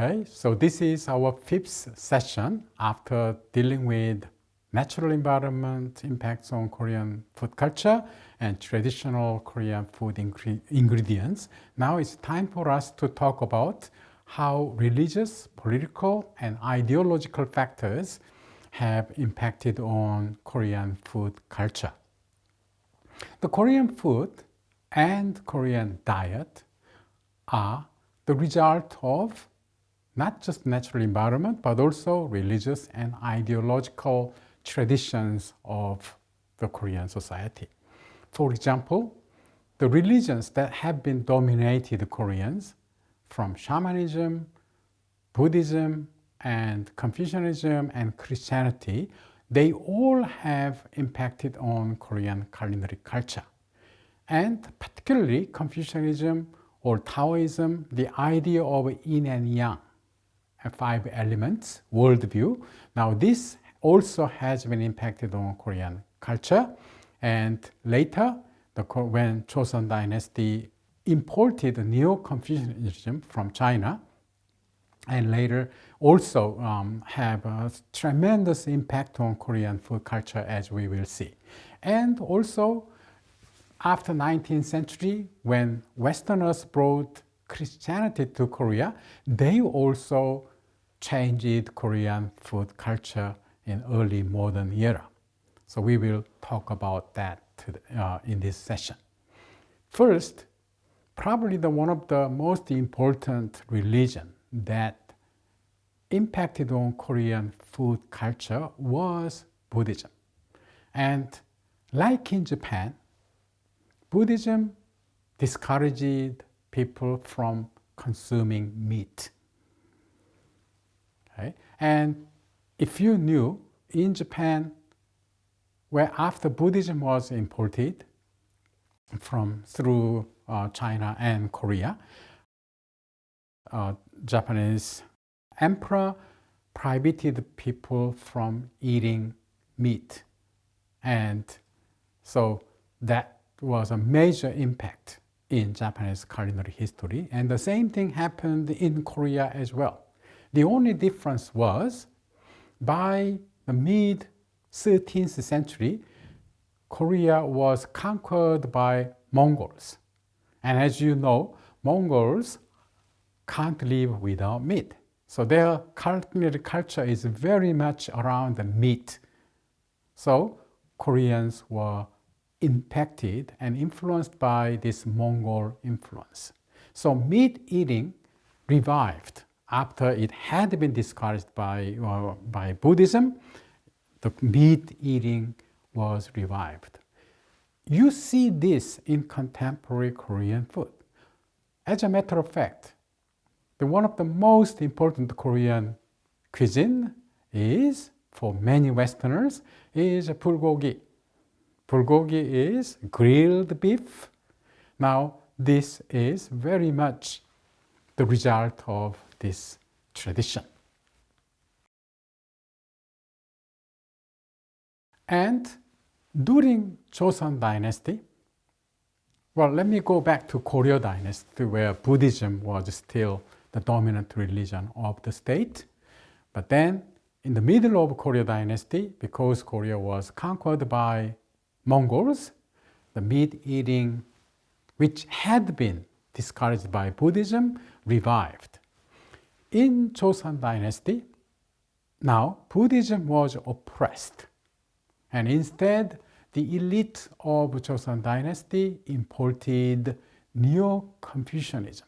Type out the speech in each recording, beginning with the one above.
Okay, so this is our fifth session after dealing with natural environment impacts on Korean food culture and traditional Korean food ingredients. Now it's time for us to talk about how religious, political, and ideological factors have impacted on Korean food culture. The Korean food and Korean diet are the result of not just natural environment, but also religious and ideological traditions of the Korean society. For example, the religions that have been dominated Koreans, from shamanism, Buddhism, and Confucianism and Christianity, they all have impacted on Korean culinary culture. And particularly Confucianism or Taoism, the idea of yin and yang, 5 elements, worldview. Now this also has been impacted on Korean culture. And later, when Joseon Dynasty imported Neo-Confucianism from China, and later also have a tremendous impact on Korean food culture, as we will see. And also, after 19th century, when Westerners brought Christianity to Korea, they also changed Korean food culture in early modern era. So we will talk about that in this session. First, probably one of the most important religion that impacted on Korean food culture was Buddhism. And like in Japan, Buddhism discouraged people from consuming meat. Okay? And if you knew, in Japan, where after Buddhism was imported through China and Korea, Japanese emperor prohibited people from eating meat. And so that was a major impact in Japanese culinary history. And the same thing happened in Korea as well. The only difference was by the mid-13th century, Korea was conquered by Mongols. And as you know, Mongols can't live without meat. So their culinary culture is very much around the meat. So Koreans were impacted and influenced by this Mongol influence. So meat eating revived after it had been discouraged by Buddhism. The meat eating was revived. You see this in contemporary Korean food. As a matter of fact, one of the most important Korean cuisine is, for many Westerners, is bulgogi. Bulgogi is grilled beef. Now, this is very much the result of this tradition. And during Joseon Dynasty, well, let me go back to Goryeo Dynasty, where Buddhism was still the dominant religion of the state. But then, in the middle of Goryeo Dynasty, because Korea was conquered by Mongols, the meat eating, which had been discouraged by Buddhism, revived. In Joseon Dynasty, now Buddhism was oppressed. And instead, the elite of Joseon Dynasty imported Neo-Confucianism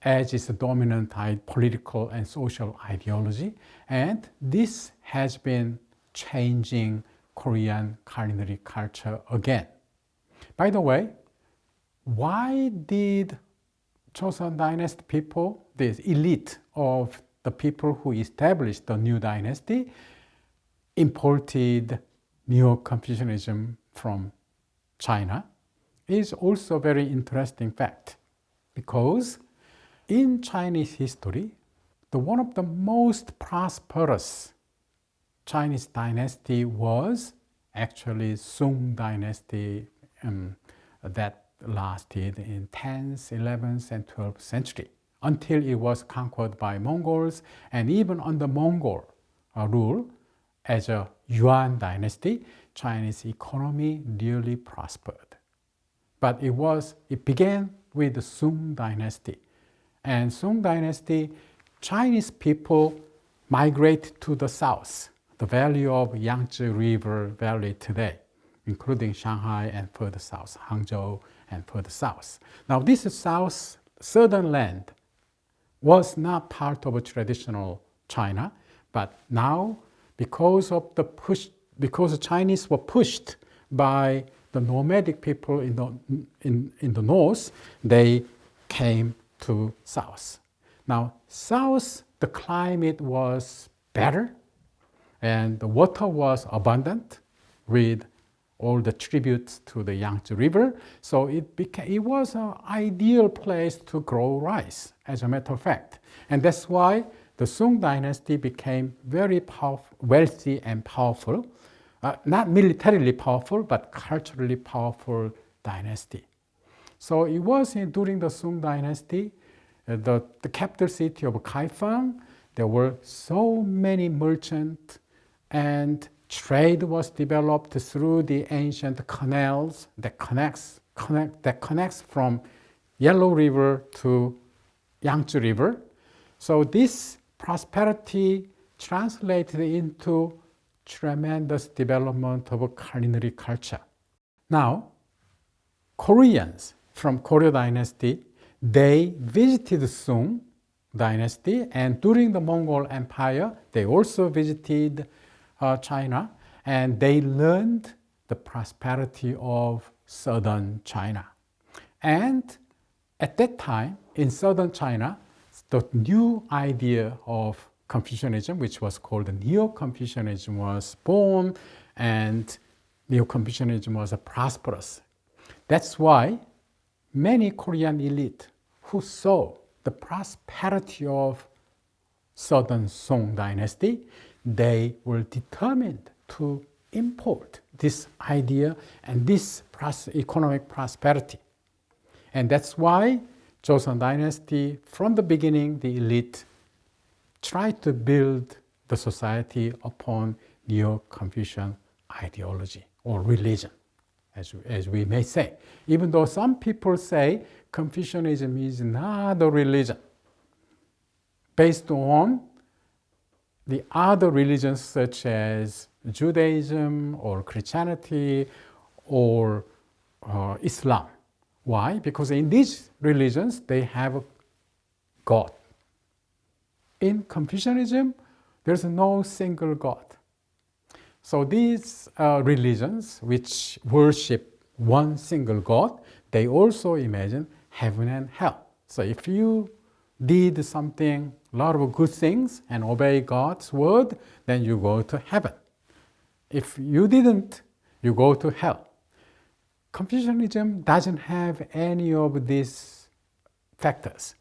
as its dominant political and social ideology. And this has been changing Korean culinary culture again. By the way, why did Joseon Dynasty people, this elite of the people who established the new dynasty, imported Neo-Confucianism from China, is also a very interesting fact. Because in Chinese history, one of the most prosperous Chinese dynasty was actually Sung Dynasty that lasted in 10th, 11th, and 12th century until it was conquered by Mongols, and even under Mongol rule as a Yuan dynasty, Chinese economy really prospered. But it began with the Sung dynasty. And Sung dynasty, Chinese people migrate to the south, the valley of Yangtze River Valley today, including Shanghai and further south, Hangzhou and further south. Now this southern land was not part of traditional China, but now because the Chinese were pushed by the nomadic people in the north, they came to south. Now south, the climate was better and the water was abundant with all the tributes to the Yangtze River. So it was an ideal place to grow rice, as a matter of fact. And that's why the Sung dynasty became very powerful, wealthy and powerful, not militarily powerful, but culturally powerful dynasty. So it was during the Sung dynasty, the capital city of Kaifeng, there were so many merchants and trade was developed through the ancient canals that connects from Yellow River to Yangtze River. So this prosperity translated into tremendous development of culinary culture. Now, Koreans from Koryo dynasty, they visited Sung dynasty, and during the Mongol Empire, they also visited China, and they learned the prosperity of southern China. And at that time, in southern China, the new idea of Confucianism, which was called Neo-Confucianism, was born, and Neo-Confucianism was prosperous. That's why many Korean elite who saw the prosperity of southern Song dynasty, they were determined to import this idea and this economic prosperity. And that's why Joseon dynasty, from the beginning, the elite tried to build the society upon Neo-Confucian ideology or religion, as we may say. Even though some people say Confucianism is not a religion, based on the other religions such as Judaism or Christianity or Islam. Why? Because in these religions, they have a God. In Confucianism, there's no single God. So these religions which worship one single God, they also imagine heaven and hell. So if you did something, a lot of good things, and obey God's word, then you go to heaven. If you didn't, you go to hell. Confucianism doesn't have any of these factors.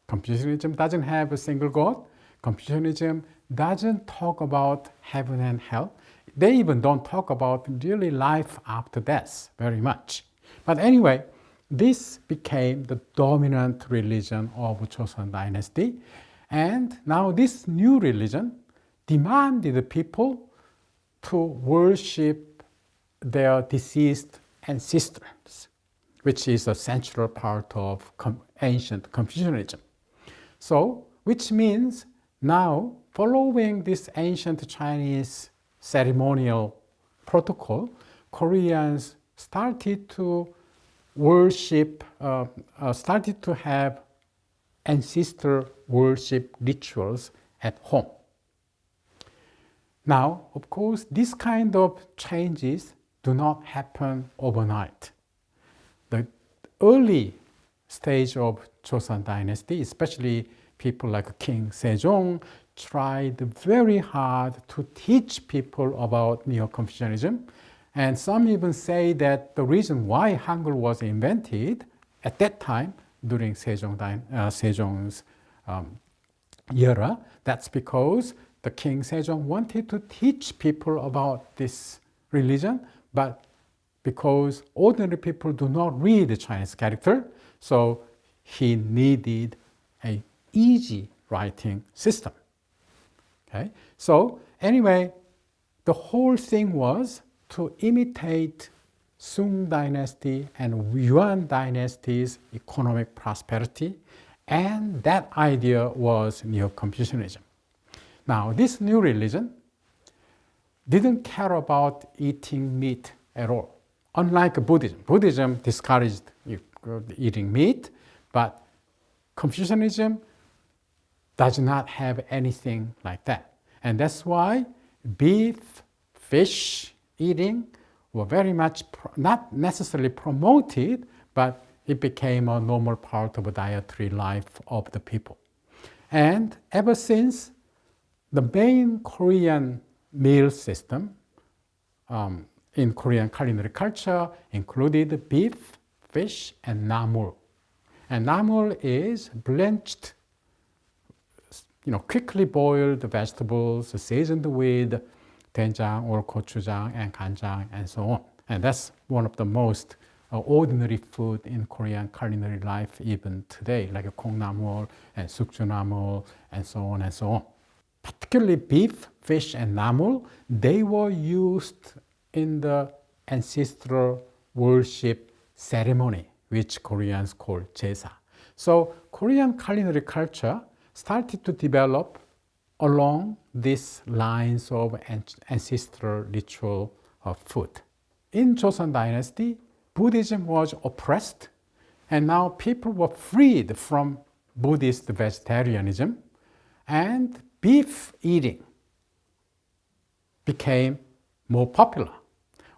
Confucianism doesn't have a single God. Confucianism doesn't talk about heaven and hell. They even don't talk about really life after death very much. But anyway, this became the dominant religion of Joseon dynasty. And now this new religion demanded the people to worship their deceased ancestors, which is a central part of ancient Confucianism. So, which means now, following this ancient Chinese ceremonial protocol, Koreans started to worship, started to have ancestor worship rituals at home. Now, of course, this kind of changes do not happen overnight. The early stage of Joseon dynasty, especially people like King Sejong, tried very hard to teach people about Neo-Confucianism. And some even say that the reason why Hangul was invented at that time, during Sejong's era, that's because the King Sejong wanted to teach people about this religion, but because ordinary people do not read the Chinese character, so he needed an easy writing system. Okay? So anyway, the whole thing was to imitate Sung dynasty and Yuan dynasty's economic prosperity, and that idea was Neo-Confucianism. Now, this new religion didn't care about eating meat at all. Unlike Buddhism. Buddhism discouraged eating meat, but Confucianism does not have anything like that. And that's why beef, fish eating were very much not necessarily promoted, but it became a normal part of a dietary life of the people. And ever since, the main Korean meal system in Korean culinary culture included beef, fish, and namul. And namul is blanched, quickly boiled vegetables seasoned with doenjang or gochujang and ganjang and so on. And that's one of the most ordinary food in Korean culinary life even today, like kongnamul and sukjunamul and so on and so on. Particularly beef, fish, and namul, they were used in the ancestral worship ceremony, which Koreans call 제사. So Korean culinary culture started to develop along these lines of ancestral ritual of food. In Joseon Dynasty, Buddhism was oppressed, and now people were freed from Buddhist vegetarianism, and beef eating became more popular.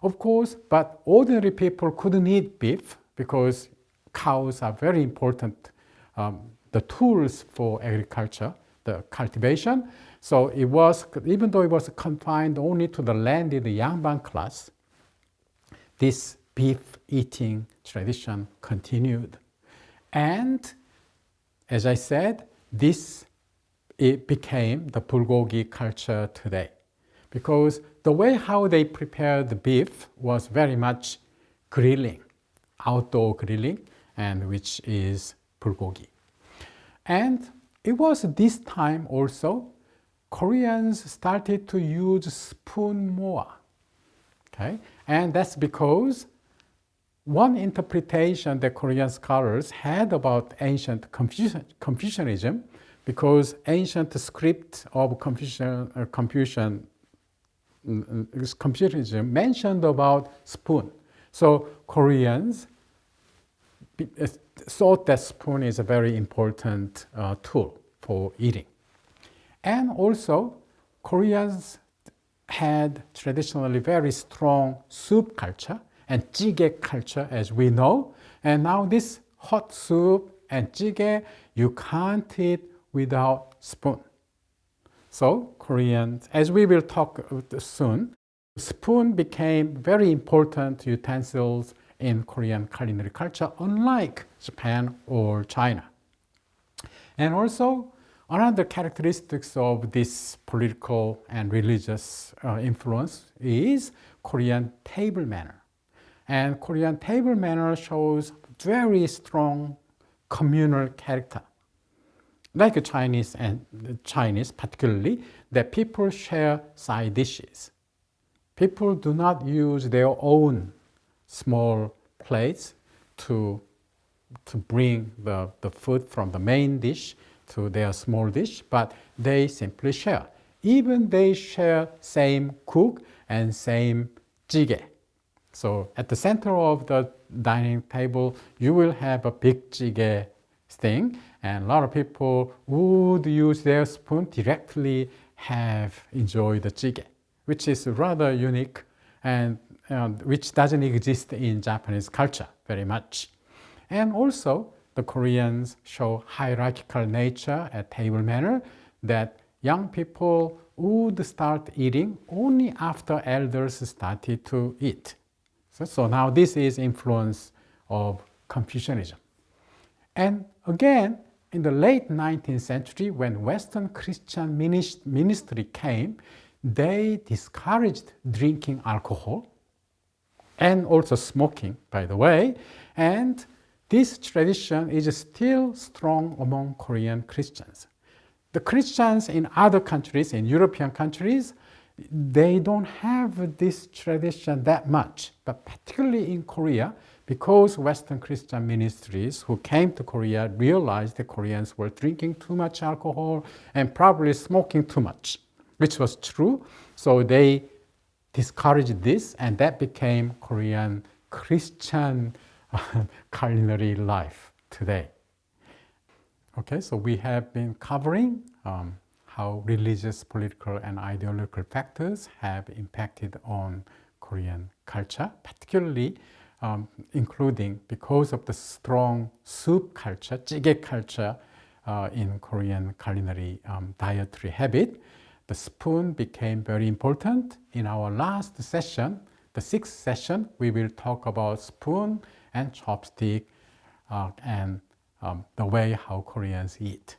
Of course, but ordinary people couldn't eat beef because cows are very important, the tools for agriculture, the cultivation. So it was, even though it was confined only to the landed Yangban class, this beef eating tradition continued. And as I said, it became the bulgogi culture today. Because the way how they prepared the beef was very much grilling, outdoor grilling, and which is bulgogi. And it was this time also Koreans started to use spoon more. Okay? And that's because one interpretation that Korean scholars had about ancient Confucianism, because ancient script of Confucianism mentioned about spoon. So Koreans thought that spoon is a very important tool for eating. And also, Koreans had traditionally very strong soup culture and jjigae culture, as we know. And now this hot soup and jjigae, you can't eat without spoon. So Koreans, as we will talk soon, spoon became very important utensils in Korean culinary culture, unlike Japan or China. And also, another characteristics of this political and religious influence is Korean table manner. And Korean table manner shows very strong communal character. Like Chinese, particularly, that people share side dishes. People do not use their own small plates to bring the food from the main dish to their small dish, but they simply share. Even they share same cook and same jjigae. So at the center of the dining table, you will have a big jjigae thing, and a lot of people would use their spoon directly enjoy the jjigae, which is rather unique and which doesn't exist in Japanese culture very much. And also, the Koreans show hierarchical nature at table manner, that young people would start eating only after elders started to eat. So now this is influence of Confucianism. And again, in the late 19th century, when Western Christian ministry came, they discouraged drinking alcohol and also smoking, by the way, and this tradition is still strong among Korean Christians. The Christians in other countries, in European countries, they don't have this tradition that much, but particularly in Korea, because Western Christian ministries who came to Korea realized that Koreans were drinking too much alcohol and probably smoking too much, which was true. So they discouraged this, and that became Korean Christian culinary life today. Okay, so we have been covering how religious, political, and ideological factors have impacted on Korean culture, particularly including because of the strong soup culture, 찌개 culture in Korean culinary dietary habit. The spoon became very important. In our last session, the 6th session, we will talk about spoon and chopstick and the way how Koreans eat.